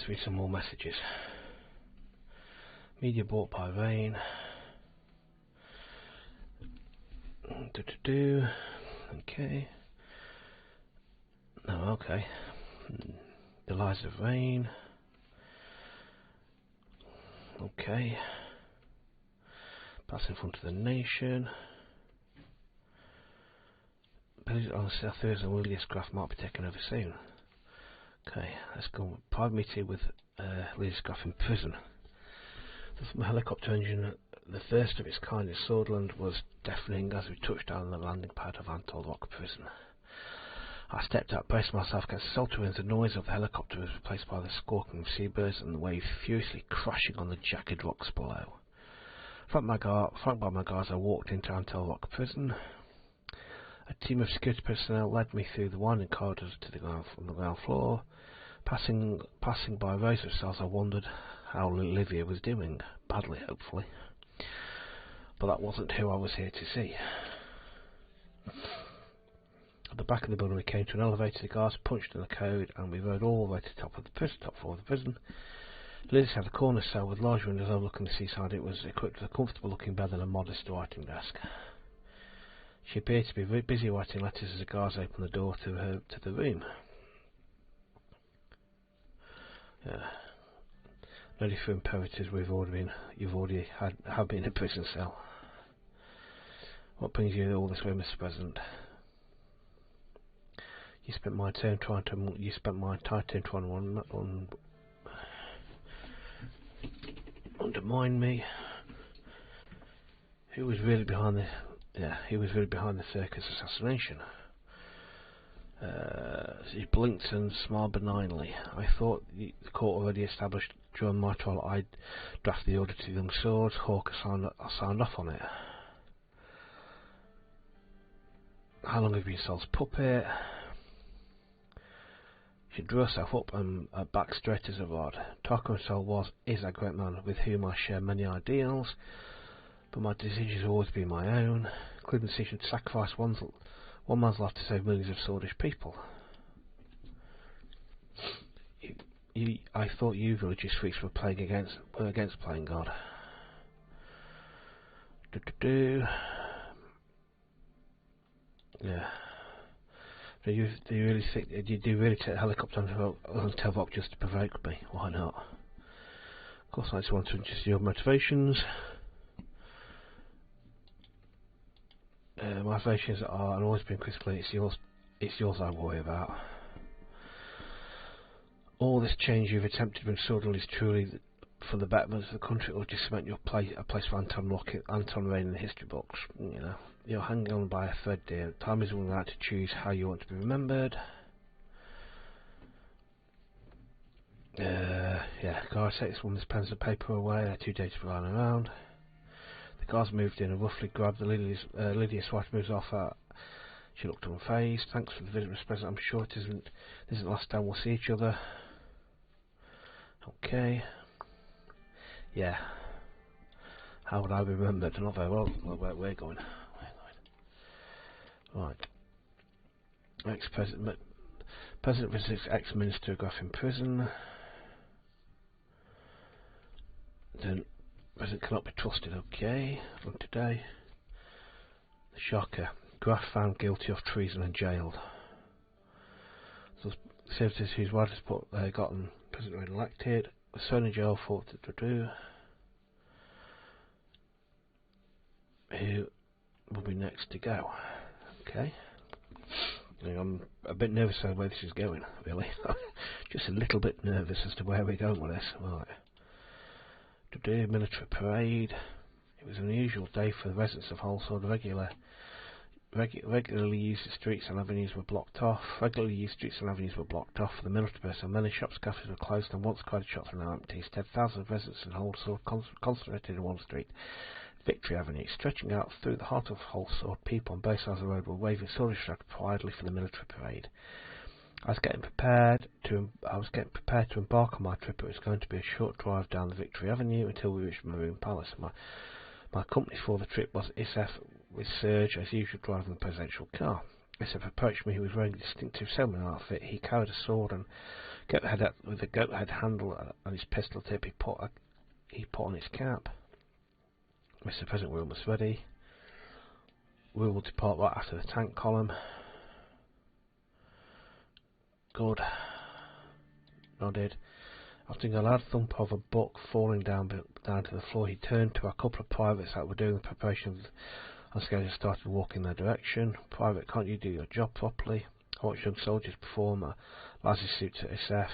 let's read some more messages. Media bought by rain. Okay. No, okay. The lies of rain. Okay. Pass in front of the nation. On Thursday, Willius Graf might be taken over soon. Okay, let's go. Private meeting with Willius Graf in prison. The helicopter engine, the first of its kind in Swordland, was deafening as we touched down on the landing pad of Antol Rock prison. I stepped out, braced myself against the sultry winds. The noise of the helicopter was replaced by the squawking of seabirds and the waves furiously crashing on the jagged rocks below. Flanked by my guards, I walked into Antol Rock prison. A team of security personnel led me through the winding corridors to the ground floor. Passing by rows of cells, I wondered how Olivia was doing. Badly, hopefully. But that wasn't who I was here to see. At the back of the building, we came to an elevator. The guards punched in the code, and we rode all the way to the top floor of the prison. Liz had a corner cell with large windows overlooking the seaside. It was equipped with a comfortable-looking bed and a modest writing desk. She appeared to be very busy writing letters as the guards opened the door to the room. Ready for imperatives, you've already have been in a prison cell. What brings you all this way, Mr. President? You spent my time trying to undermine me. Who was really behind the circus assassination? He blinked and smiled benignly. I thought the court already established during my trial I'd draft the order to them swords. Hawke signed off on it. How long have you been Sol's puppet? She drew herself up and back straight as a rod. Tarquin Sol is a great man with whom I share many ideals, but my decisions have always been my own, including the decision to sacrifice one man's life to save millions of Swordish people. I thought you religious freaks were against playing God. Yeah. Do you really take the helicopter on Telvok just to provoke me? Why not? Of course, I just want to adjust your motivations. My motivations are and always been crystal clear. It's yours I worry about. All this change you've attempted to Swordland is truly for the betterment of the country, or just cement your a place for Anton Rain in the history books. You know, you're hanging on by a thread, dear. Time is running out to choose how you want to be remembered. Yeah, guards take this woman's pens and paper away. They're too dirty to be lying around. The guards moved in and roughly grabbed Lydia's wife moves off her. She looked unfazed. Thanks for the visit, Mr. President. I'm sure this isn't the last time we'll see each other. Okay. Yeah. How would I be remembered? Not very well. We're going. Right. President visits ex-minister Graf in prison. Then President cannot be trusted. Okay. From today. The shocker. Graf found guilty of treason and jailed. So services whose wife has gotten President elected. Was thrown in jail for who will be next to go? Okay. I'm a bit nervous about where this is going, really. Just a little bit nervous as to where we're going with this. Right. Today, military parade. It was an unusual day for the residents of Hull, so the regularly used streets and avenues were blocked off. For the military personnel, many shops, cafes were closed, and once crowded shops were now empty. Instead, thousands of residents in Hull saw concentrated in one street, Victory Avenue, stretching out through the heart of Hull. Saw people on both sides of the road were waving Swordish flags proudly for the military parade. I was getting prepared to embark on my trip. It was going to be a short drive down the Victory Avenue until we reached Maroon Palace. My company for the trip was Isef, with Serge, as usual, driving the presidential car. Isef approached me. He was wearing a distinctive ceremonial outfit. He carried a sword and Goat head with the goat head handle and his pistol tip he put on his cap. Mr. President, we're almost ready. We will depart right after the tank column. Good. Nodded. After a loud thump of a book falling down to the floor, he turned to a couple of privates that were doing the preparation on schedule and started walking in their direction. Private, can't you do your job properly? I watched young soldiers perform a Lassie salute to SF.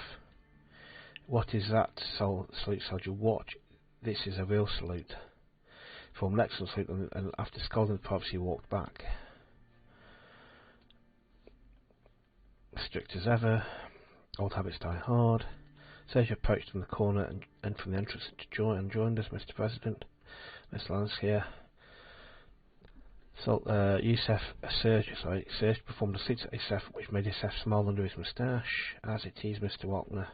What is that, salute soldier? Watch. This is a real salute. From an excellent salute, and after scolding the privates, he walked back. Strict as ever. Old habits die hard. Serge approached from the corner and from the entrance and joined us, Mr. President. Miss Lance here. So, Serge performed a salute to SF, which made SF smile under his moustache. As it is, Mr. Walkner.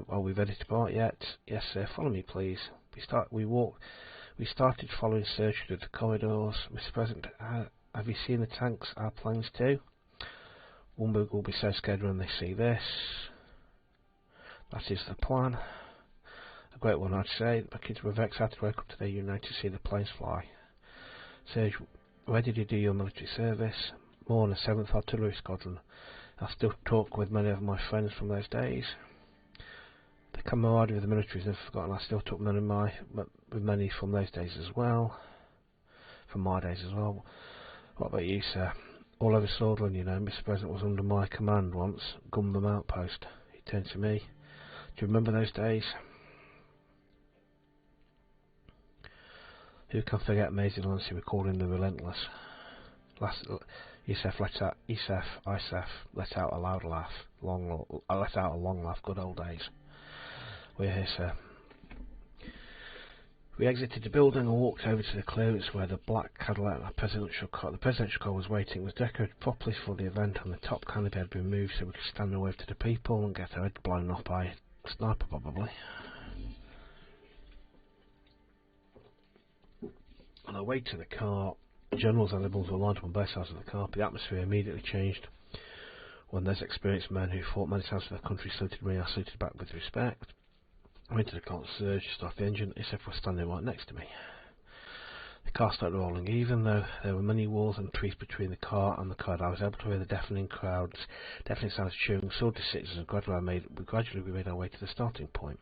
Are we ready to part yet? Yes, sir. Follow me, please. We started following Serge through the corridors. Mr. President, have you seen the tanks, our planes too? Rumberg will be so scared when they see this. That is the plan. A great one, I'd say. My kids were very excited to wake up today, united to see the planes fly. Serge, where did you do your military service? More in the 7th Artillery Squadron. I still talk with many of my friends from those days. The camaraderie of the military is never forgotten. I still talk with many from those days as well. From my days as well. What about you, sir? All over Swordsland, you know, Mr. President was under my command once. Gumtham Outpost. He turned to me. Do you remember those days? Who can forget amazing Lancy? We called him the Relentless. ISAF let out a loud laugh. Let out a long laugh. Good old days. We're here, sir. We exited the building and walked over to the clearance where the black Cadillac and the presidential car was waiting. It was decorated properly for the event, and the top canopy had been moved so we could stand and wave to the people and get our heads blown off by a sniper, probably. On our way to the car, generals and liberals were lined up on both sides of the car, but the atmosphere immediately changed when those experienced men who fought many times for their country saluted me. I saluted back with respect. I went to the car and Serge started the engine. SF was standing right next to me. The car started rolling. Even though there were many walls and trees between the car and the crowd, I was able to hear the deafening sounds cheering soldier citizens, and gradually we made our way to the starting point.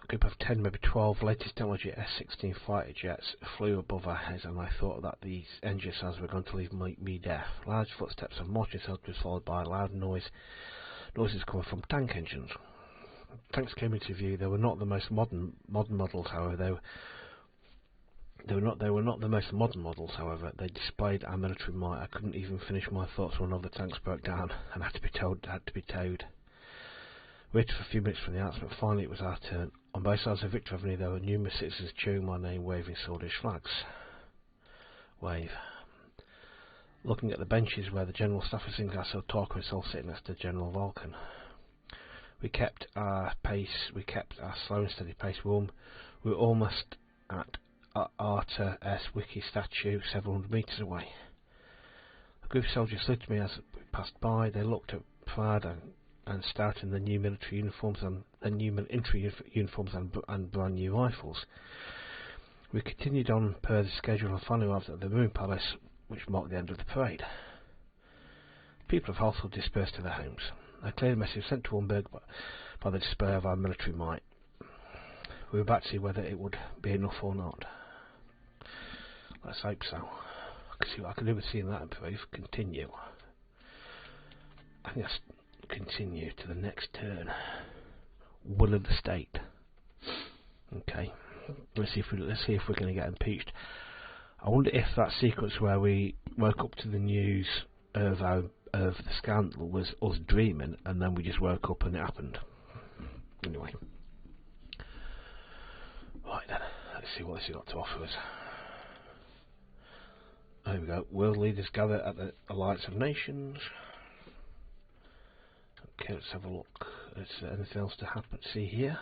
A group of 10, maybe 12 latest technology S-16 fighter jets flew above our heads, and I thought that these engine sounds were going to leave me deaf. Large footsteps of marching soldiers followed by loud noises coming from tank engines. Tanks came into view. They were not the most modern models, however. They were not the most modern models, however. They displayed our military might. I couldn't even finish my thoughts when one of the tanks broke down and had to be towed. We waited for a few minutes for the announcement. Finally, it was our turn. On both sides of Victor Avenue, there were numerous citizens cheering my name, waving Swedish flags. Wave. Looking at the benches where the general staff was sitting, I saw Torquist all sitting next to General Vulcan. We kept our slow and steady pace. We were almost at Arthur S. Wiki statue, several hundred metres away. A group of soldiers saluted me as we passed by. They looked at proud and stout in the new military uniforms and and brand new rifles. We continued on per the schedule and finally arrived at the Moon Palace, which marked the end of the parade. People of Hull dispersed to their homes. A clear message sent to Rumberg by the display of our military might. We were about to see whether it would be enough or not. Let's hope so. I can do with seeing that improve. Continue. I think that's continue to the next turn. Will of the state. Okay. Let's see if we're going to get impeached. I wonder if that sequence where we woke up to the news of the scandal was us dreaming, and then we just woke up and it happened. Anyway. Right then, let's see what this has got to offer us. There we go. World leaders gather at the Alliance of Nations. Okay, let's have a look. Is there anything else to happen? See here.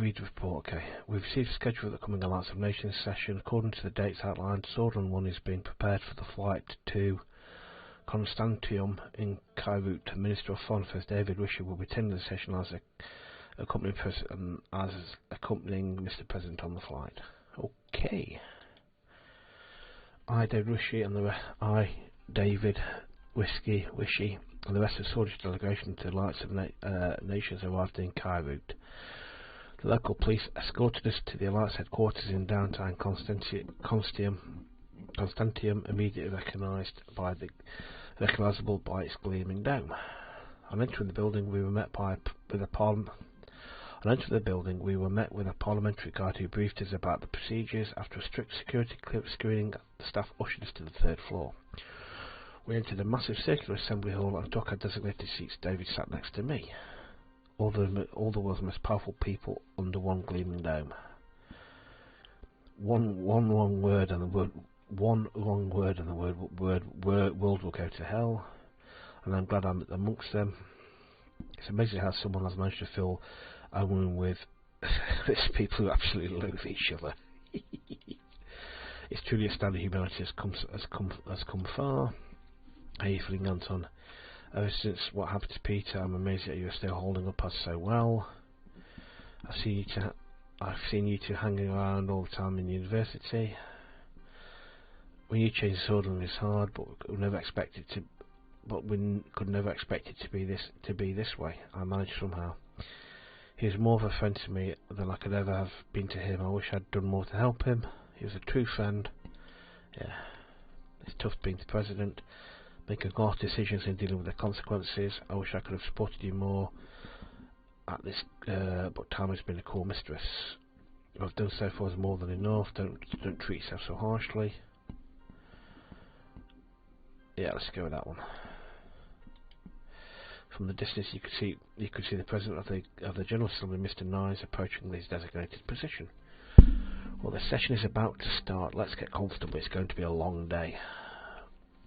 read the report. Okay. We've received a schedule for the coming Alliance of Nations session. According to the dates outlined, Suzerain 1 is being prepared for the flight to Constantium in Beirut. Minister of Foreign Affairs David Rishi will be attending the session as accompanying Mr. President on the flight. Okay. David Rishi and the rest of the Swedish delegation to the Alliance of Nations arrived in Beirut. The local police escorted us to the Alliance headquarters in downtown Constantium, immediately recognisable by its gleaming dome. On entering the building, we were met with a parliamentary guard who briefed us about the procedures. After a strict security screening, the staff ushered us to the 3rd floor. We entered a massive circular assembly hall and took our designated seats. David sat next to me. All the world's most powerful people under one gleaming dome. One wrong word and the world will go to hell. And I'm glad I'm amongst them. It's amazing how someone has managed to fill a room with people who absolutely loathe each other. It's truly astounding humanity has come far. How are you feeling, Anton? Ever since what happened to Peter, I'm amazed that you are still holding up us so well. I've seen you two hanging around all the time in university. When you change Swordsman is hard, but we could never expect it to be this way. I managed somehow. He was more of a friend to me than I could ever have been to him. I wish I'd done more to help him. He was a true friend. Yeah, it's tough being the president, making harsh decisions and dealing with the consequences. I wish I could have supported you more at this, but time has been a cool mistress. What I've done so far is more than enough. Don't treat yourself so harshly. Yeah, let's go with that one. From the distance, you could see the president of the General Assembly, Mr. Nyes, approaching his designated position. Well, the session is about to start. Let's get comfortable. It's going to be a long day.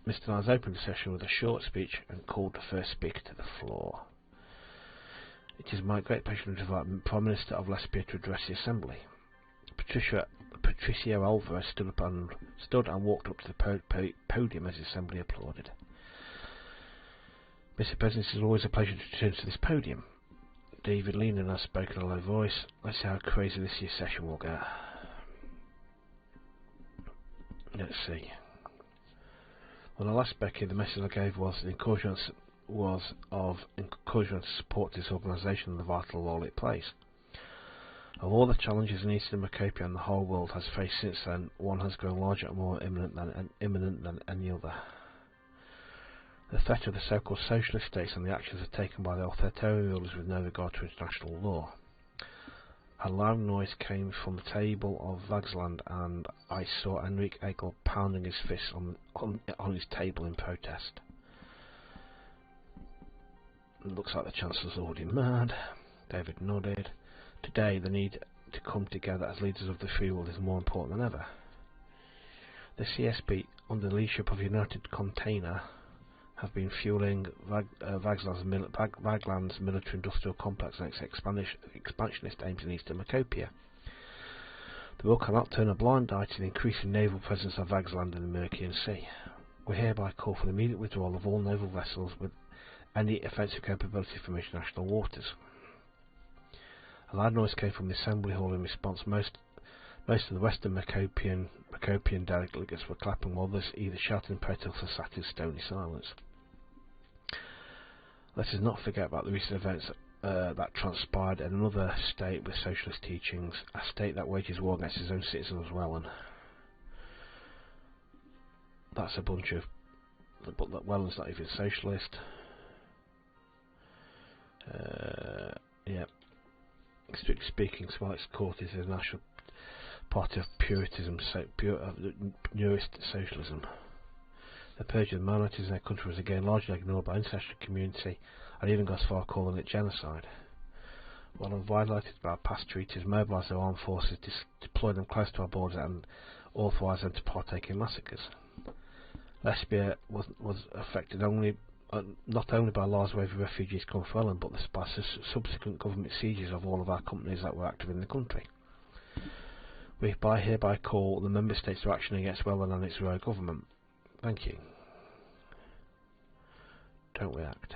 Mr. Nyes opened the session with a short speech and called the first speaker to the floor. It is my great pleasure to invite Prime Minister of Lesbia to address the Assembly. Patricia Alvarez stood and walked up to the podium as the Assembly applauded. Mr. President, it is always a pleasure to return to this podium. David leaned and I spoke in a low voice. Let's see how crazy this year's session will get. Let's see. When I last spoke here, the message I gave was of encouragement to support this organisation and the vital role it plays. Of all the challenges in Eastern Macopia and the whole world has faced since then, one has grown larger and more imminent than any other. The threat of the so-called socialist states and the actions taken by the authoritarian rulers with no regard to international law. A loud noise came from the table of Vagsland, and I saw Enrique Egel pounding his fist on his table in protest. It looks like the Chancellor's already mad. David nodded. Today, the need to come together as leaders of the free world is more important than ever. The CSB, under the leadership of United Container, have been fueling Vagland's military-industrial complex and its expansionist aims in Eastern Macopia. The world cannot turn a blind eye to the increasing naval presence of Vagsland in the Murcian Sea. We hereby call for the immediate withdrawal of all naval vessels with any offensive capability from international waters. A loud noise came from the Assembly Hall in response. Most of the Western Macopian delegates were clapping, while others either shouted in protest or sat in stony silence. Let us not forget about the recent events that transpired in another state with socialist teachings, a state that wages war against its own citizens as well, and that's a bunch of... But Welland's not even socialist. Yeah. Strictly speaking, Smart's Court is the National Party of Puritanism, Neurist Socialism. The purge of the minorities in their country was again largely ignored by the international community, and even got as far calling it genocide. While violated by our past treaties, mobilised their armed forces, deployed them close to our borders, and authorised them to partake in massacres. Lesbia was affected only not only by laws waiving refugees come from Welland, but by subsequent government seizures of all of our companies that were active in the country. We hereby call the Member States to action against Welland and its royal government. Thank you. Don't react.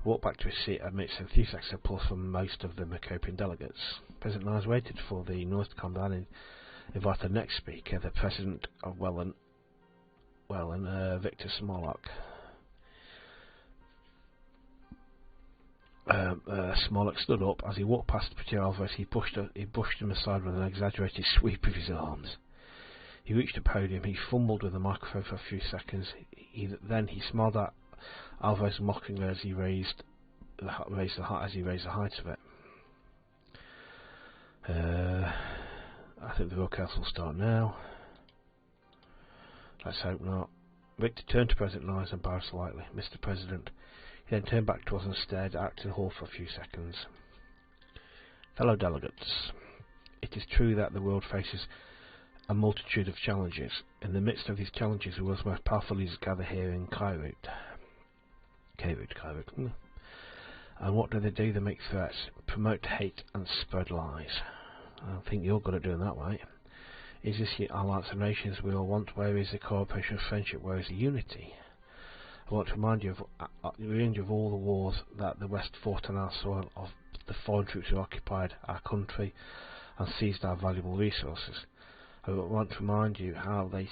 Walked back to his seat amidst enthusiastic applause from most of the Macopian delegates. President Niles waited for the noise to calm down and invited the next speaker, the President of Welland, Victor Smolak. Smolak stood up. As he walked past Peter Alvarez, he brushed him aside with an exaggerated sweep of his arms. He reached the podium. He fumbled with the microphone for a few seconds. Then he smiled at Alvarez mockingly as he raised the height of it. I think the broadcast will start now. Let's hope not. Victor turned to President Niles and bowed slightly. Mr. President. He then turned back to us and stared at Acton Hall for a few seconds. Fellow delegates, it is true that the world faces a multitude of challenges. In the midst of these challenges, the world's most powerful leaders gather here in Beirut. And what do? They make threats, promote hate and spread lies. I don't think you're good at doing that, right? Is this the alliance of nations we all want? Where is the cooperation of friendship? Where is the unity? I want to remind you of all the wars that the West fought on our soil, of the foreign troops who occupied our country and seized our valuable resources. I want to remind you how they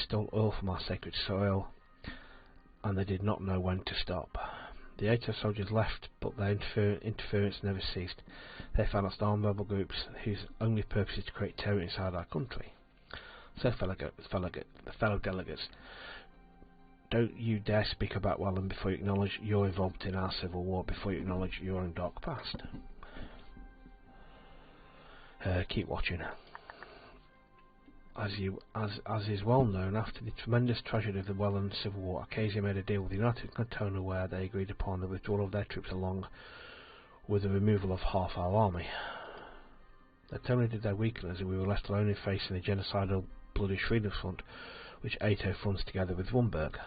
stole oil from our sacred soil, and they did not know when to stop. The 8 soldiers left, but their interference never ceased. They financed armed rebel groups whose only purpose is to create terror inside our country. So, fellow delegates, don't you dare speak about Welland before you acknowledge you're involved in our civil war, before you acknowledge your own dark past. Keep watching. As is well known, after the tremendous tragedy of the Welland Civil War, Acacia made a deal with the United Cantona where they agreed upon the withdrawal of their troops along with the removal of half our army. Not only did they weaken us, and we were left alone in facing the genocidal Bloody Freedom Front, which ATO funds together with Rumberg.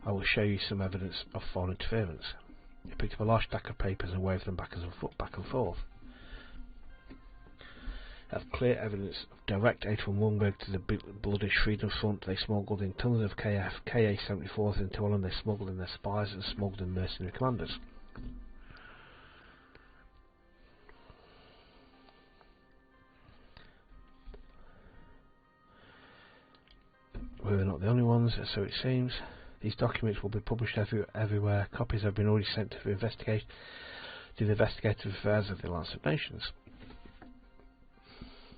I will show you some evidence of foreign interference. He picked up a large stack of papers and waved them back and forth. I have clear evidence of direct aid from Rumberg to the Bloody Freedom Front. They smuggled in tons of KA-74s into Welland. They smuggled in their spies and smuggled in mercenary commanders. We're not the only ones, so it seems. These documents will be published everywhere. Copies have been already sent to the investigative affairs of the Alliance of Nations.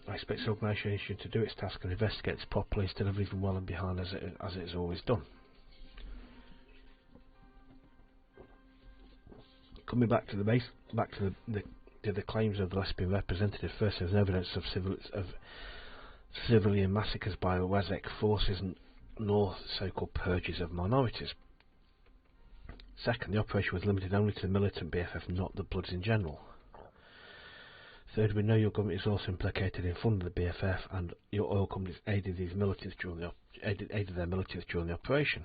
I expect the organisation to do its task and investigate this properly instead of leaving Welland behind as it has always done. Coming back to the claims of the lesbian representative, first there's evidence of civilian massacres by the Wessex forces nor so-called purges of minorities. Second, the operation was limited only to the militant BFF, not the Bloods in general. Third, we know your government is also implicated in funding the BFF, and your oil companies aided their militants during the operation.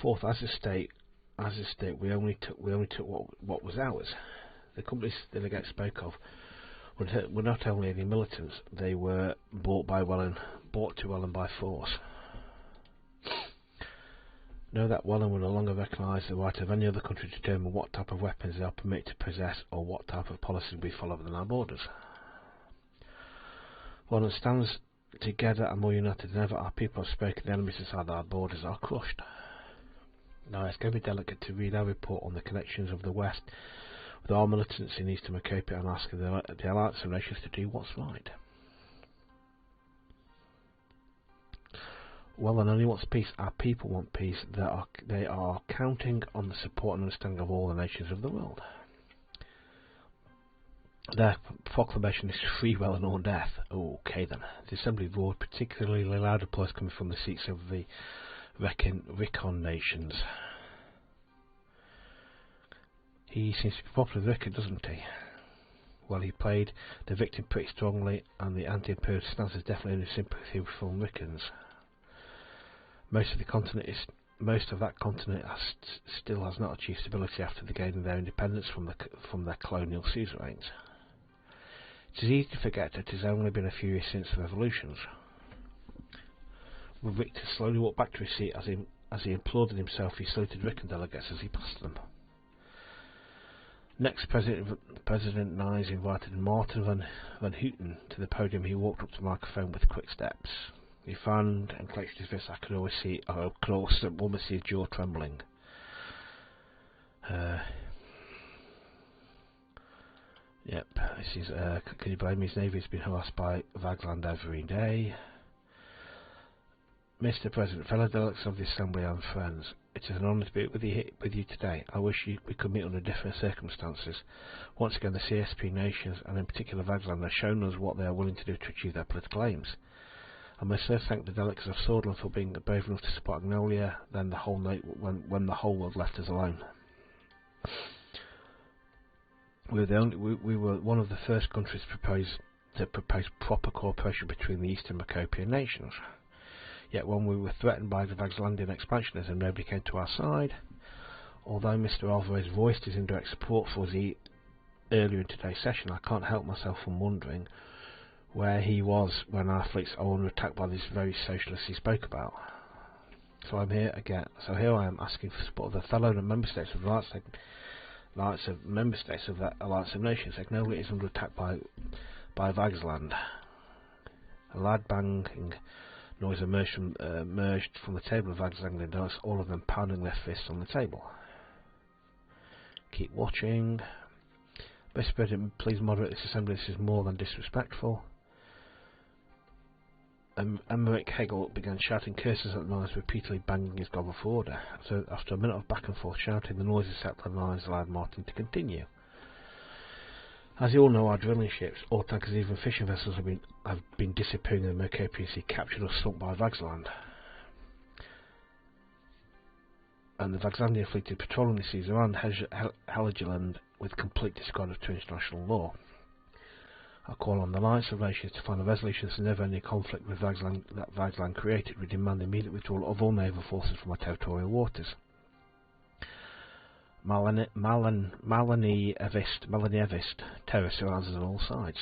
Fourth, as a state, we only took what was ours. The companies the delegate spoke of were not only the militants; they were bought to Welland by force. Know that Welland will no longer recognise the right of any other country to determine what type of weapons they are permitted to possess or what type of policies we follow within our borders. Welland stands together and more united than ever. Our people have spoken. The enemies inside our borders are crushed. Now let's go be delicate to read our report on the connections of the West with our militants in Eastern Macopia and ask the Alliance of Nations to do what's right. Welland only wants peace. Our people want peace. They are counting on the support and understanding of all the nations of the world. Their proclamation is free Welland or death. Okay then. The Assembly roared, particularly loud applause coming from the seats of the Ricon nations. He seems to be popular with Rickon, doesn't he? Well, he played the victim pretty strongly, and the anti-imperial stance is definitely in sympathy from Rickons. Most of that continent still has not achieved stability after the gaining their independence from their colonial suzerains. It is easy to forget that it has only been a few years since the revolutions. Victor slowly walked back to his seat as he applauded himself. He saluted Rican delegates as he passed them. Next, President Nyes invited Martin van Houten to the podium. He walked up to the microphone with quick steps. He frowned and clenched his fist. I could almost see his jaw trembling. Yep, this is. Can you blame me? His navy has been harassed by Vagland every day. Mr. President, fellow delegates of the Assembly and friends, it is an honour to be with you today. I wish we could meet under different circumstances. Once again, the CSP nations, and in particular Vagland, have shown us what they are willing to do to achieve their political aims. I must first thank the delegates of Swordland for being brave enough to support Agnolia, then when the whole world left us alone. We were one of the first countries to propose proper cooperation between the Eastern Macopian nations. Yet when we were threatened by the Vagslandian expansionism, nobody came to our side. Although Mr. Alvarez voiced his indirect support for us earlier in today's session, I can't help myself from wondering where he was when our fleets are under attack by these very socialists he spoke about. So I'm here again. So here I am asking for support of the fellow member states of the Alliance of Member States of the Alliance of Nations. Agnolia is under attack by Vagsland. A loud banging noise emerged from the table of Vagsland, and noticed all of them pounding their fists on the table. Keep watching. Mr. President, please moderate this assembly. This is more than disrespectful. Emmerich Hegel began shouting curses at the noise, repeatedly banging his gavel for order. So after a minute of back and forth shouting, the noises settled and the noise allowed Martin to continue. As you all know, our drilling ships, ore tankers, even fishing vessels have been disappearing in the Macopian Sea, captured or sunk by Vagsland. And the Vagslandian fleet is patrolling the seas around Heligoland with complete disregard to international law. I call on the Alliance of Nations to find a resolution to the never-ending conflict with that Vagsland created. We demand the immediate withdrawal of all naval forces from our territorial waters. Malani Evist terror surrounds us on all sides.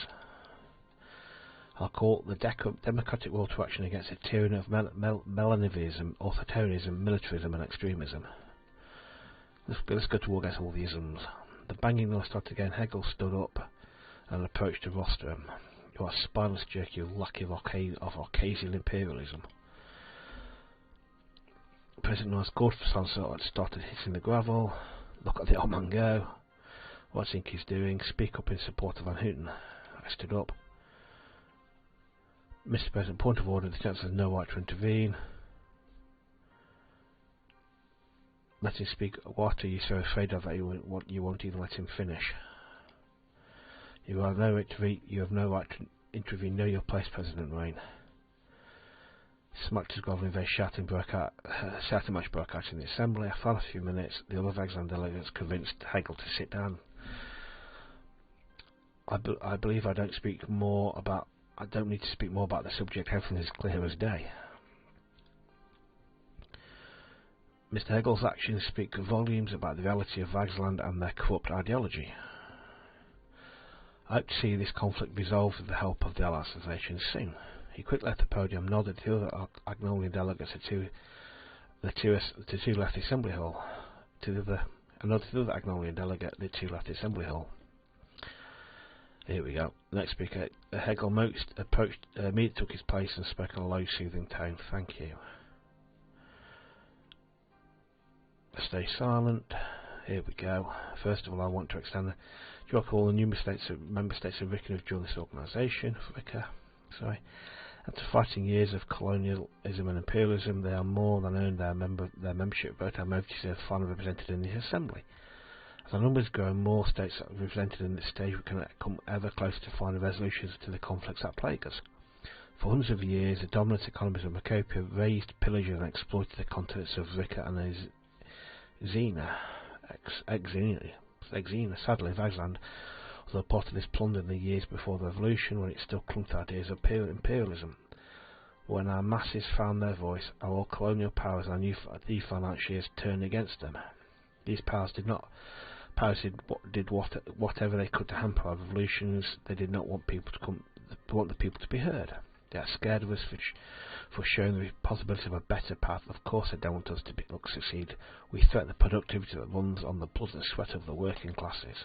I'll call the democratic will to action against the tyranny of Melanivism, authoritarianism, militarism and extremism. Let's go to war against all the isms. The banging noise started again. Hegel stood up and approached to rostrum. You are a spineless jerk, you lackey of Caucasian imperialism. President Noyes called for silence and started hitting the gravel. Look at the old man go. What do you think he's doing? Speak up in support of Van Houten. I stood up. Mr. President, point of order. The Chancellor has no right to intervene. Let him speak. What are you so afraid of that you won't even let him finish? You have no right to intervene. Know your place, President Rain. Smacked his gavel in vain. Shouting match broke out in the assembly. After a few minutes, the other Vagsland delegates convinced Hegel to sit down. I believe I don't need to speak more about the subject. Everything is clear as day. Mr. Hegel's actions speak volumes about the reality of Vagsland and their corrupt ideology. I hope to see this conflict resolved with the help of the Alliance of Nations soon. He quickly left the podium, nodded to the other Agnolian delegates, the two left the assembly hall. Nodded to the other Agnolian delegate, the two left the assembly hall. Here we go. The next speaker, Hegel immediately took his place and spoke in a low, soothing tone. Thank you. Stay silent. Here we go. First of all, I want to extend the joy to all the new member states of RICA who have joined this organisation. After fighting years of colonialism and imperialism, they are more than earned their membership vote. I'm able to see finally represented in this assembly. As our numbers grow, more states are represented in this stage. We can come ever closer to finding resolutions to the conflicts that plague us. For hundreds of years, the dominant economies of Macopia raised, pillaged and exploited the continents of RICA and Xena. Sadly, Vagsland, although part of this plunder in the years before the revolution, when it still clung to ideas of imperialism. When our masses found their voice, our old colonial powers and our new financiers turned against them. These powers did whatever they could to hamper our revolutions. They did not want people to want the people to be heard. They are scared of us for showing the possibility of a better path. Of course they don't want us to succeed. We threaten the productivity that runs on the blood and sweat of their working classes.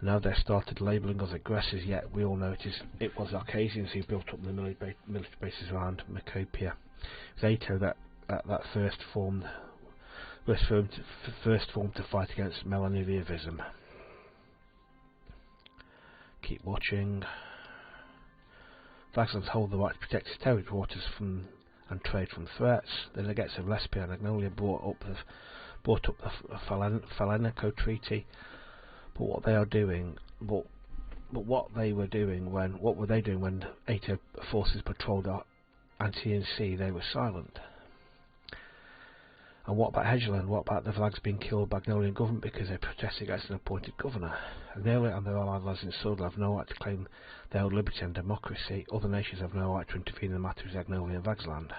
Now they've started labelling us aggressors, yet we all know it was Arcasians who built up the military bases around Macopia. Zato that first formed to fight against Melanovism. Keep watching. Vaxlands hold the right to protect its territory waters and trade from threats. The delegates of Lesbia and Agnolia brought up the Falenico Treaty. But what they are doing, what were they doing when Ato forces patrolled our Antiochian Sea? They were silent. And what about Hegeland? What about the Vlags being killed by Agnolian government because they protested against an appointed governor? Agnolia and their allies in Swordsland have no right to claim their own liberty and democracy. Other nations have no right to intervene in the matters of Agnolia and Vagsland.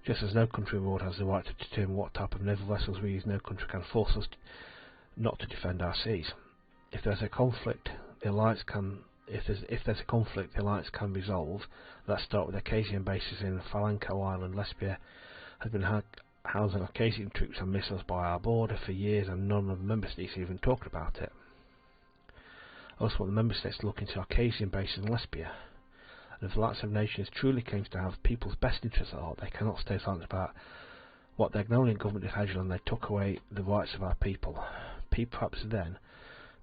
Just as no country abroad has the right to determine what type of naval vessels we use, no country can force us not to defend our seas. If there's a conflict, the alliance can resolve. Let's start with Acasian bases in Falanco Island. Lesbia has been housing Acasian troops and missiles by our border for years, and none of the member states even talked about it. I also want the member states to look into Acasian bases in Lesbia. And if the Alliance of Nations truly claims to have people's best interests at heart, they cannot stay silent about what the Agnolian government did Hegel, and they took away the rights of our people. Perhaps then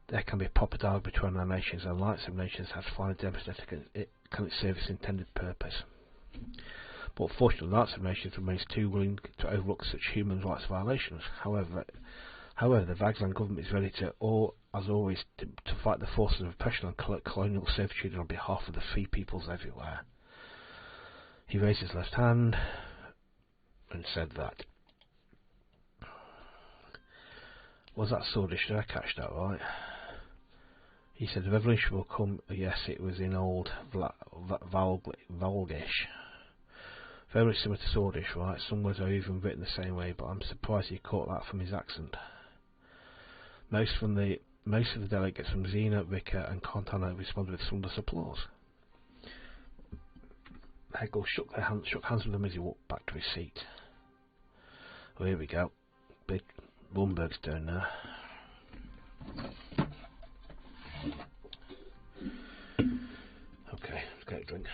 there can be a proper dialogue between our nations, and the Alliance of Nations has finally demonstrated it can serve its intended purpose. But fortunately, the Alliance of Nations remains too willing to overlook such human rights violations. However, the Vagsland government is ready to, as always, to fight the forces of oppression and colonial servitude on behalf of the free peoples everywhere. He raised his left hand and said that. Was that Swordish? Did I catch that right? He said the revolution will come. Yes, it was in old Valgish. Very similar to Swordish, right? Some words are even written the same way, but I'm surprised he caught that from his accent. Most of the delegates from Xena, Ricker and Contana responded with thunderous applause. Hegel shook hands with them as he walked back to his seat. Well, here we go. Big Rumberg's turn now. Okay, let's get a drink.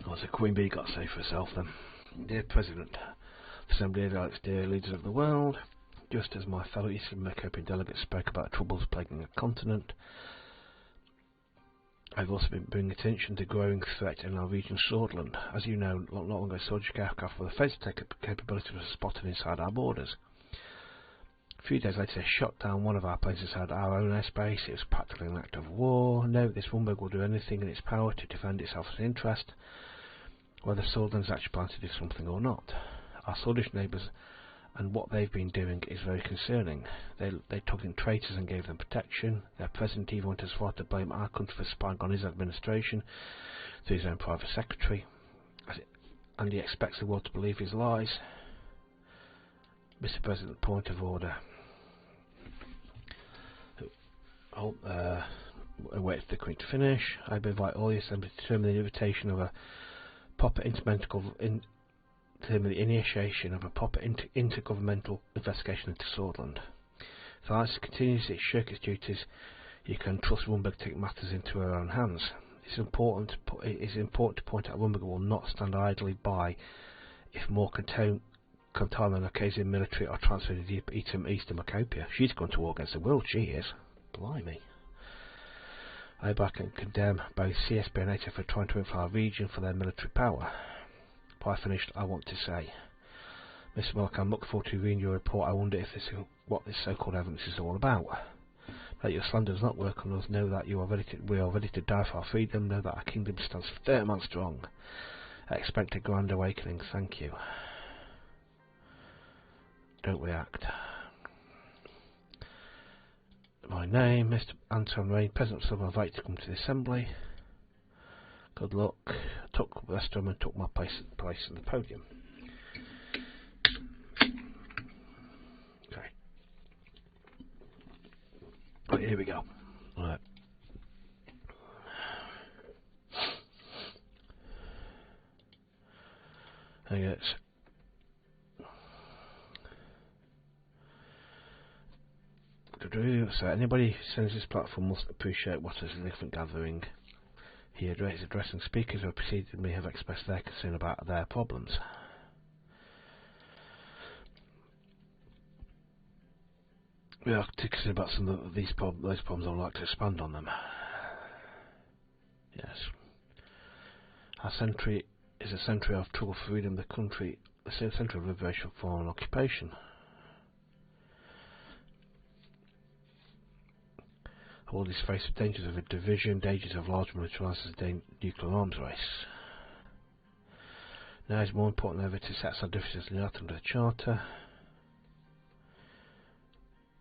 What's the Queen Bee got to say for herself then? Dear President, Assembly of Alex, dear leaders of the world, just as my fellow Eastern Macopian delegates spoke about troubles plaguing the continent, I've also been bringing attention to the growing threat in our region, Swordsland. As you know, not long ago, Swedish aircraft with offensive capability was spotted inside our borders. A few days later, they shot down one of our planes inside our own airspace. It was practically an act of war. No, this Rumberg will do anything in its power to defend itself as an interest, whether Swordsland's actually planned to do something or not. Our Swedish neighbours and what they've been doing is very concerning. They took in traitors and gave them protection. Their president even went as far to blame our country for spying on his administration through his own private secretary, and he expects the world to believe his lies. Mr. President, point of order. Wait for the Queen to finish. I invite all the Assembly to determine the invitation of a proper the initiation of a proper intergovernmental investigation into Swordsland. If the Alliance continues its shirk its duties, you can trust Rumberg to take matters into her own hands. It's important to point out Rumberg will not stand idly by if more Contana and Acasian military are transferred to Eastern Macopia. She's going to war against the world, she is. Blimey. I back and condemn both CSB and NATO for trying to influence our region for their military power. Before I finished, I want to say, Mr. Mullick, I'm looking forward to reading your report. I wonder if this is what this so-called evidence is all about. That your slander does not work on us. Know that we are ready to die for our freedom. Know that our kingdom stands firm and strong. I expect a grand awakening. Thank you. Don't react. My name, Mr. Anton Rain, President of Suzerain, invite you to come to the assembly. Good luck. I took the rest of them and took my place on the podium. Okay. Right, here we go. Right. I guess. So anybody who sends this platform must appreciate what a significant gathering. He is addressing speakers who have preceded me have expressed their concern about their problems. We are concerned about some of those problems. I would like to expand on them. Yes. Our century is a century of trouble for freedom. The country, the century of liberation from foreign occupation. All this face of dangers of a division, dangers of large militarized nuclear arms race. Now is more important than ever to set aside differences in the art under the Charter.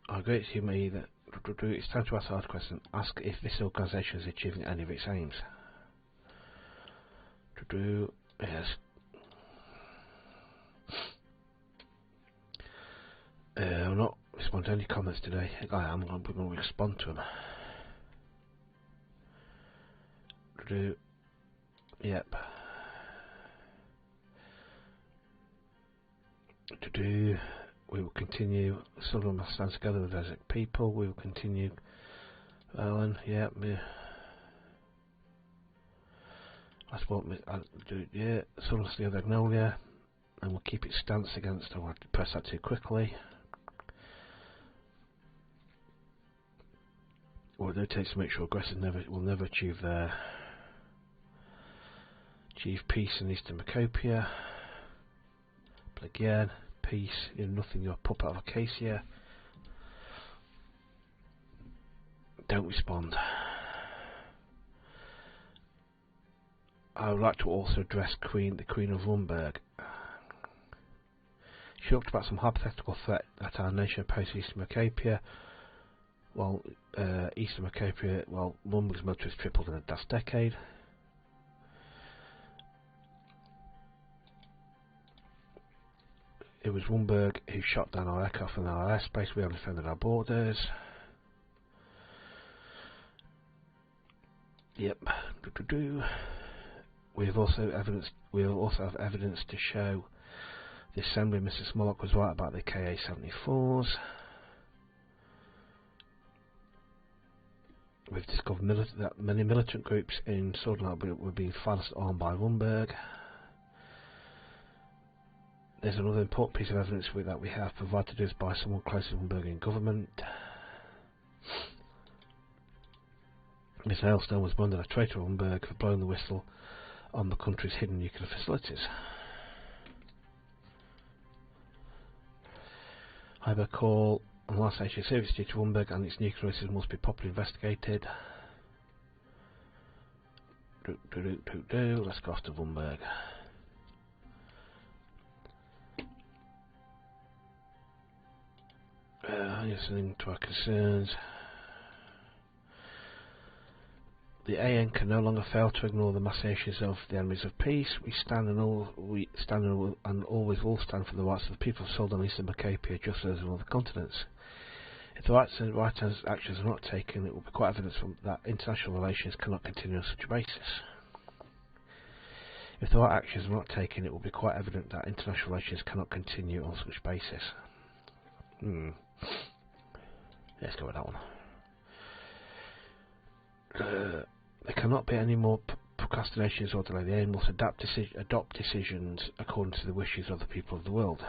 I agree with you that it's time to ask the hard question. Ask if this organisation is achieving any of its aims. Yes. I'll not respond to any comments today. I'm going to respond to them. Yep. We will continue. Suzerain must stand together with Desert people. We will continue. Alan, yep. That's what I do. Yeah. Suzerain the other Magnolia, and we'll keep its stance against. I want to press that too quickly. What it takes to make sure aggressors will never achieve peace in Eastern Macopia. Again, peace. You're nothing. You're a puppet of Acacia. Don't respond. I would like to also address the Queen of Rumberg. She talked about some hypothetical threat that our nation poses Eastern Macopia. Well, Eastern Macopia, Rumberg's military has tripled in the last decade. It was Rumberg who shot down our aircraft in our airspace. We have defended our borders. Yep. We also have evidence to show the assembly. Mr. Smollock was right about the KA-74s. We've discovered that many militant groups in Suzerain were being financed armed by Rumberg. There's another important piece of evidence that we have provided us by someone close to the Rumbergian government. Miss Aylstone was branded a traitor of Rumberg for blowing the whistle on the country's hidden nuclear facilities. I have a call on last nation service due to Rumberg and its nuclear risks must be properly investigated. Let's go after Rumberg. Listening to our concerns. The AN can no longer fail to ignore the machinations of the enemies of peace. We stand and always will stand for the rights of the people of Suzerain and Eastern Macopia, just as in other continents. If the right actions are not taken, it will be quite evident that international relations cannot continue on such a basis. If the right actions are not taken, it will be quite evident that international relations cannot continue on such a basis. Let's go with that one. There cannot be any more procrastinations or delay. The aim must adopt decisions according to the wishes of the people of the world.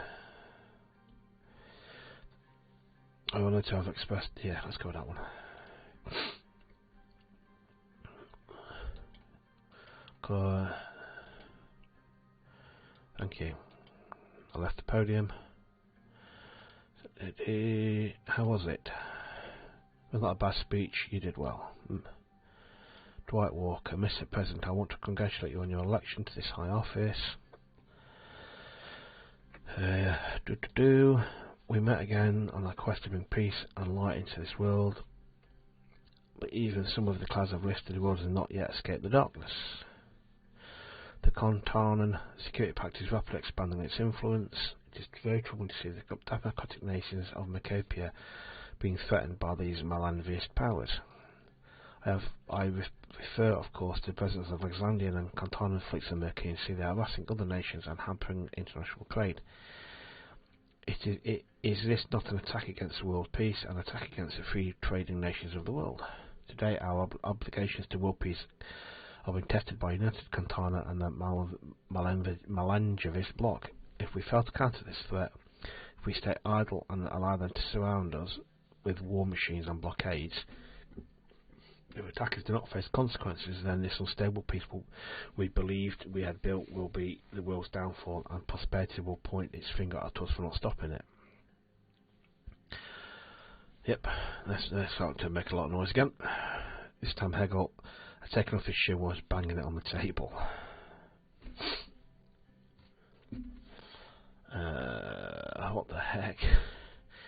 I wanted to have expressed. Yeah, let's go with that one. Thank you. I left the podium. How was it? Was not a bad speech. You did well. Dwight Walker, Mr. President, I want to congratulate you on your election to this high office. We met again on our quest to bring peace and light into this world. but even some of the clouds I've listed the world has not yet escaped the darkness. The Kontanan Security Pact is rapidly expanding its influence. It is very troubling to see the democratic nations of Macopia being threatened by these malanvist powers. I refer, of course, to the presence of Icelandian and Kontanan fleets in Mercury and see they are harassing other nations and hampering international trade. Is this not an attack against world peace, an attack against the free trading nations of the world? Today, our obligations to world peace are being tested by United Kontana and the Malangivist bloc. If we fail to counter this threat, if we stay idle and allow them to surround us with war machines and blockades, if attackers do not face consequences, then this unstable peace we believed we had built will be the world's downfall, and prosperity will point its finger at us for not stopping it. Yep, that's starting to make a lot of noise again. This time Hegel had taken off his shoe and was banging it on the table. What the heck?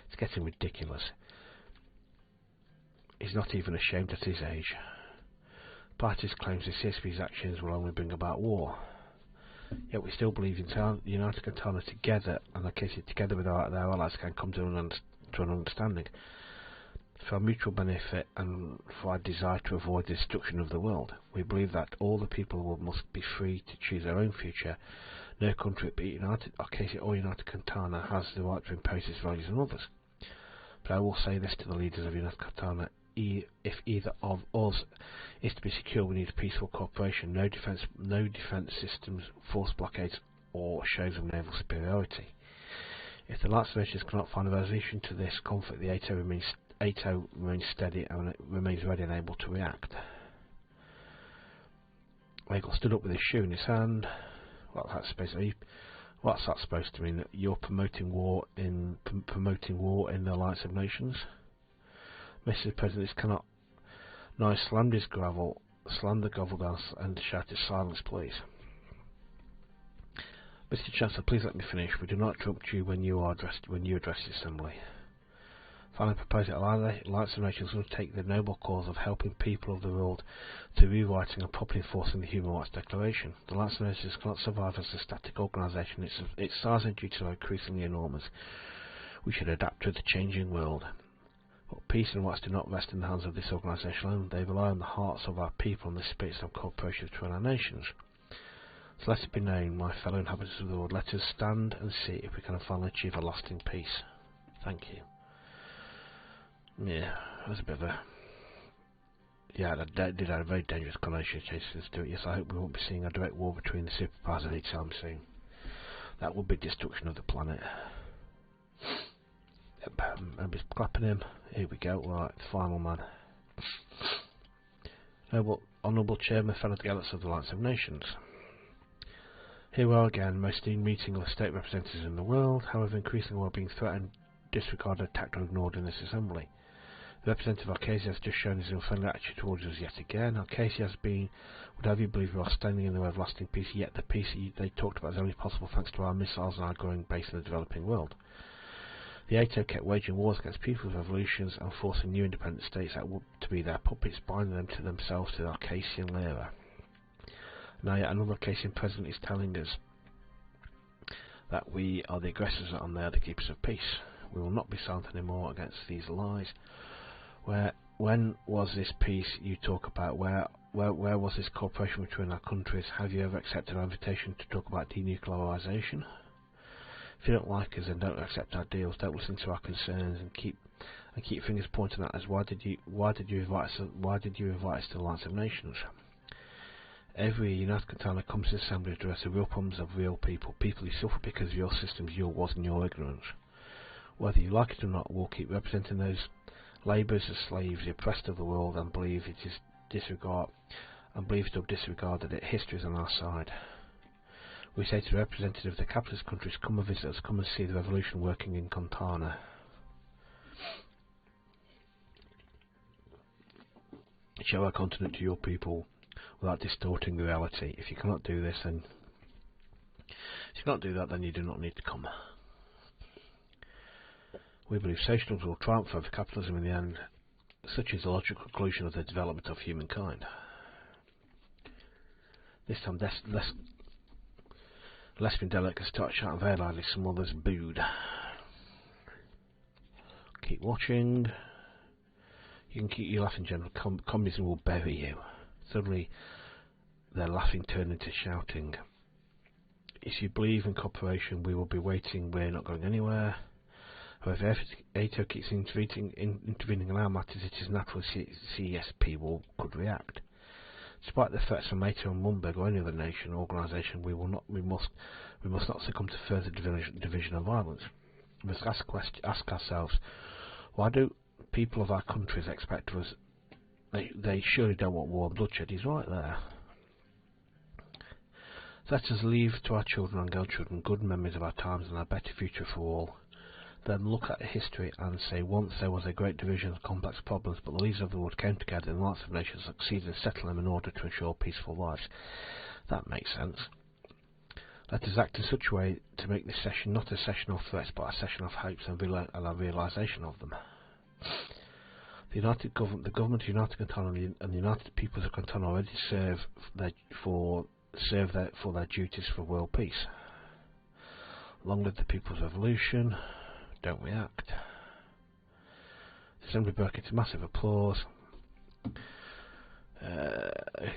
It's getting ridiculous. He's not even ashamed at his age. Parties claims the CSP's actions will only bring about war. Yet we still believe in United Kontana together, and the cases together with their allies can come to an understanding. For our mutual benefit and for our desire to avoid the destruction of the world, we believe that all the people must be free to choose their own future. No country, be it United or United Kontana, has the right to impose its values on others. But I will say this to the leaders of United Kontana: if either of us is to be secure, we need a peaceful cooperation. No defence systems, forced blockades, or shows of naval superiority. If the Alliance nations cannot find a resolution to this conflict, the ATO remains steady and it remains ready and able to react. Hegel stood up with his shoe in his hand. What's that supposed to mean? That you're promoting war in the Alliance of Nations? Mr. President, this cannot. Now slammed his slammed the gavel down and shouted, "Silence, please." Mr. Chancellor, please let me finish. We do not interrupt you when you address the Assembly. Finally, propose that Alliance of Nations undertake the noble cause of helping people of the world through rewriting and properly enforcing the Human Rights Declaration. The Alliance of Nations cannot survive as a static organisation. Its size and duties are increasingly enormous. We should adapt to the changing world. But peace and rights do not rest in the hands of this organisation alone. They rely on the hearts of our people and the spirits of cooperation between our nations. So let it be known, my fellow inhabitants of the world, let us stand and see if we can finally achieve a lasting peace. Thank you. Yeah, that's a bit of a... Yeah, that did have a very dangerous connotation to it. Yes, I hope we won't be seeing a direct war between the superpowers anytime soon. That would be destruction of the planet. Yep, I'll be clapping him. Here we go. Right, final man. Honourable Chairman, fellow delegates of the Alliance of Nations. Here we are again, most esteemed meeting of the state representatives in the world. However, increasingly we are being threatened, disregarded, attacked or ignored in this assembly. The representative of Arcasia has just shown his unfriendly attitude towards us yet again. Arcasia has been, would have you believe, we are standing in the way of lasting peace, yet the peace they talked about is only possible thanks to our missiles and our growing base in the developing world. The ATO kept waging wars against people's revolutions and forcing new independent states that were to be their puppets, binding them to themselves to the Arcasian era. Now yet another Arcasian president is telling us that we are the aggressors and they are the keepers of peace. We will not be silent anymore against these lies. When was this peace you talk about? Where was this cooperation between our countries? Have you ever accepted our invitation to talk about denuclearization? If you don't like us, then don't accept our deals. Don't listen to our concerns and keep fingers pointing at us. Why did you invite us to the Alliance of Nations? Every United Kontana comes to the Assembly to address the real problems of real people who suffer because of your systems, your wars and your ignorance. Whether you like it or not, we'll keep representing those labourers as slaves, the oppressed of the world, and believe to have disregarded it. History is on our side. We say to the representative of the capitalist countries, come and visit us, come and see the revolution working in Kontana. Show our continent to your people without distorting the reality. If you cannot do this, then you do not need to come. We believe socialism will triumph over capitalism in the end, Such is the logical conclusion of the development of humankind. This time, lesbian delegates start shouting very loudly, some others booed. Keep watching. You can keep your laughing, general. Communism will bury you. Suddenly, their laughing turned into shouting. If you believe in cooperation, we will be waiting. We're not going anywhere. However, if ATO keeps intervening in our matters, it is natural CSP could react. Despite the threats from ATO and Rumberg or any other nation or organisation, we must not succumb to further division and violence. We must ask ourselves, why do people of our countries expect of us? They surely don't want war and bloodshed. He's right there. Let us leave to our children and grandchildren good memories of our times and a better future for all. Then look at history and say, once there was a great division of complex problems, but the leaders of the world came together and the lots of nations succeeded in settling them in order to ensure peaceful lives. That makes sense. Let us act in such a way to make this session not a session of threats, but a session of hopes and a realisation of them. The government of United Canton and the United Peoples of Canton already serve for their duties for world peace. Long live the People's Revolution. Don't react. The assembly broke into massive applause.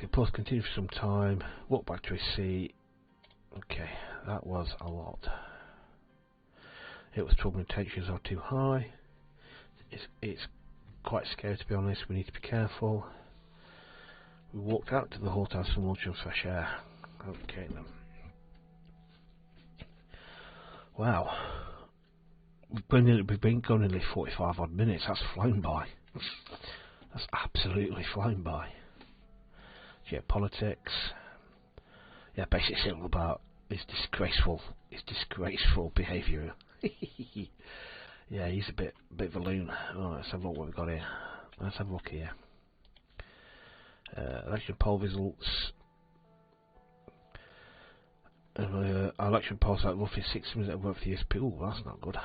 Applause continued for some time. Walked back to his seat. Okay, that was a lot. It was troubling. Tensions are too high. It's quite scary, to be honest. We need to be careful. We walked out to the hall to have some lunch and fresh air. Okay then. Wow. We've been going nearly 45 odd minutes. That's flown by. That's absolutely flown by. Yeah, politics. Yeah, basically it's all about his disgraceful behaviour. Yeah, he's a bit of a loon. Right, let's have a look what we've got here. Let's have a look here. Election poll results. Our election polls at roughly 6 minutes of work for the SP. Ooh, that's not good.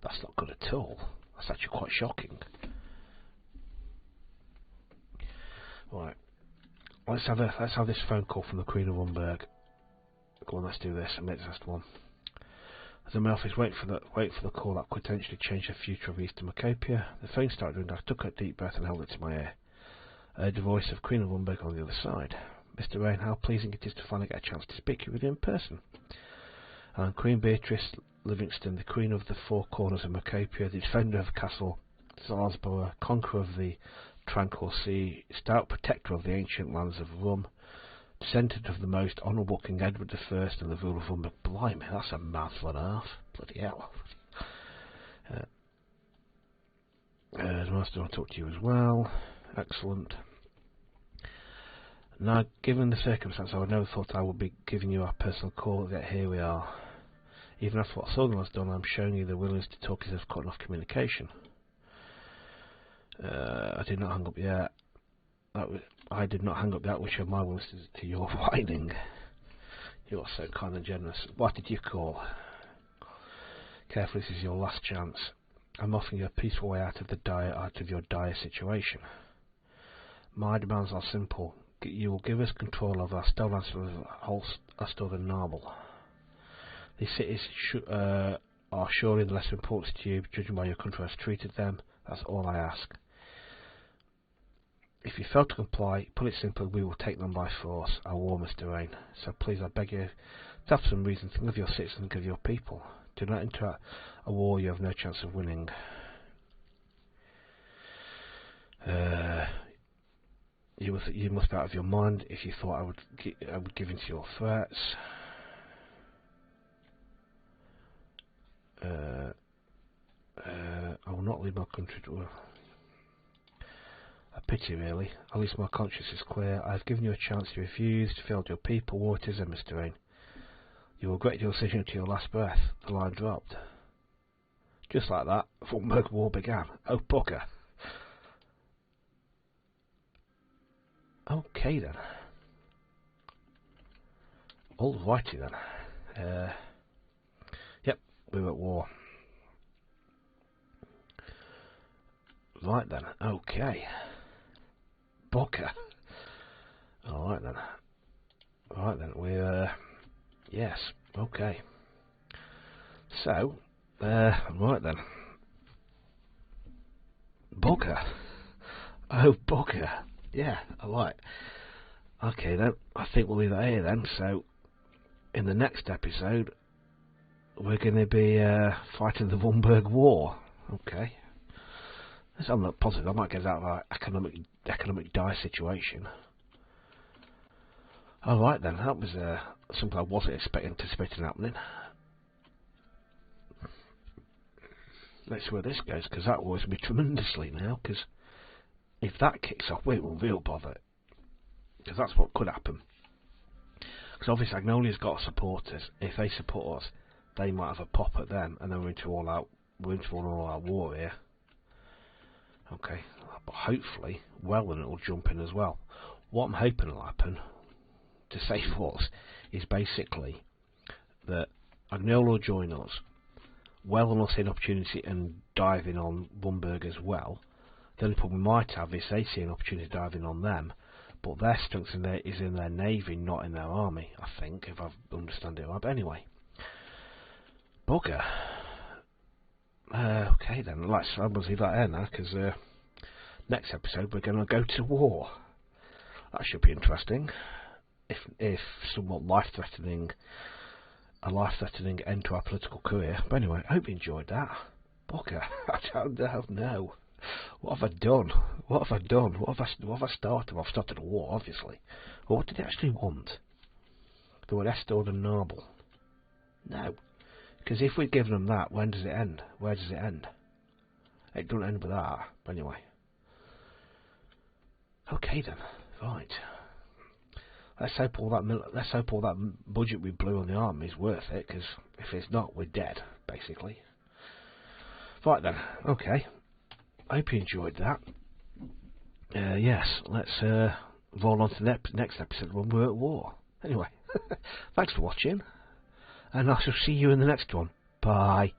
That's not good at all. That's actually quite shocking. Right. Let's have this phone call from the Queen of Rumberg. Go on, let's do this. Admit that's the one. As I'm in office, wait for the call that could potentially change the future of Eastern Macapia. The phone started ringing. I took a deep breath and held it to my ear. I heard the voice of Queen of Rumberg on the other side. Mr. Rain, how pleasing it is to finally get a chance to speak with you in person. I'm Queen Beatrice Livingston, the Queen of the Four Corners of Macapia, the defender of Castle Salzburg, conqueror of the tranquil sea, stout protector of the ancient lands of Rum, descendant of the most honourable King Edward I and the ruler of Rumberg. Blimey, that's a mouthful and a half. Bloody hell. Master, I'll talk to you as well. Excellent. Now, given the circumstance, I would never thought I would be giving you our personal call, yet here we are. Even after what Southern has done, I'm showing you the willingness to talk as if cutting off communication. I did not hang up yet. I did not hang up yet, which showed my willingness to your whining. You are so kind and generous. What did you call? Careful, this is your last chance. I'm offering you a peaceful way out of your dire situation. My demands are simple. You will give us control of our stolen Astor and Narble. These cities are surely the less important to you, judging by your country has treated them. That's all I ask. If you fail to comply, put it simply, we will take them by force. I warn Mr. Rain. So please, I beg you, to have some reason, think of your citizens, think of your people. Do not enter a war you have no chance of winning. You must be out of your mind if you thought I would give in to your threats. I will not leave my country to... A pity, really. At least my conscience is clear. I have given you a chance to refuse, to fail your people. War it is, Mr. Rain. You will regret your decision to your last breath. The line dropped. Just like that, the Rumberg War began. Oh, bugger. Okay then. Alrighty then. Yep, we were at war. Right then, okay. Bugger. Alright then. Right then, we're... yes, okay. So, right then. Bugger. Oh, bugger. Yeah, alright. Okay then, I think we'll leave that here then. So, in the next episode, we're going to be fighting the Rumberg War. Okay. I'm not positive. I might get out of our economic dire situation. Alright then, that was something I wasn't anticipating happening. Let's see where this goes, because that worries me tremendously now, because if that kicks off, we will real bother. Because that's what could happen. Because obviously Agnolia's got supporters. If they support us, they might have a pop at them, and then we're into all out war here. Okay, but hopefully Welland will jump in as well. What I'm hoping will happen, to save us, is basically that Agnola will join us. Welland will see an opportunity and dive in on Rumberg as well. The only problem we might have is they see an opportunity to dive in on them, but their strength is in their navy, not in their army, I think, if I understand it right. But anyway, bugger. Okay then, I'm going to leave that there now, because next episode we're going to go to war. That should be interesting. If somewhat life-threatening, a life-threatening end to our political career. But anyway, I hope you enjoyed that. Bugger, I don't know. What have I done? What have I done? What have I started? Well, I've started a war, obviously. But what did they actually want? They were Estord and Noble. No. Because if we've given them that, when does it end? Where does it end? It doesn't end with that. But anyway. Okay then. Right. Let's hope all that budget we blew on the army is worth it, because if it's not, we're dead, basically. Right then. Okay. I hope you enjoyed that. Yes, let's roll on to the next episode when we're at war. Anyway, thanks for watching, and I shall see you in the next one. Bye.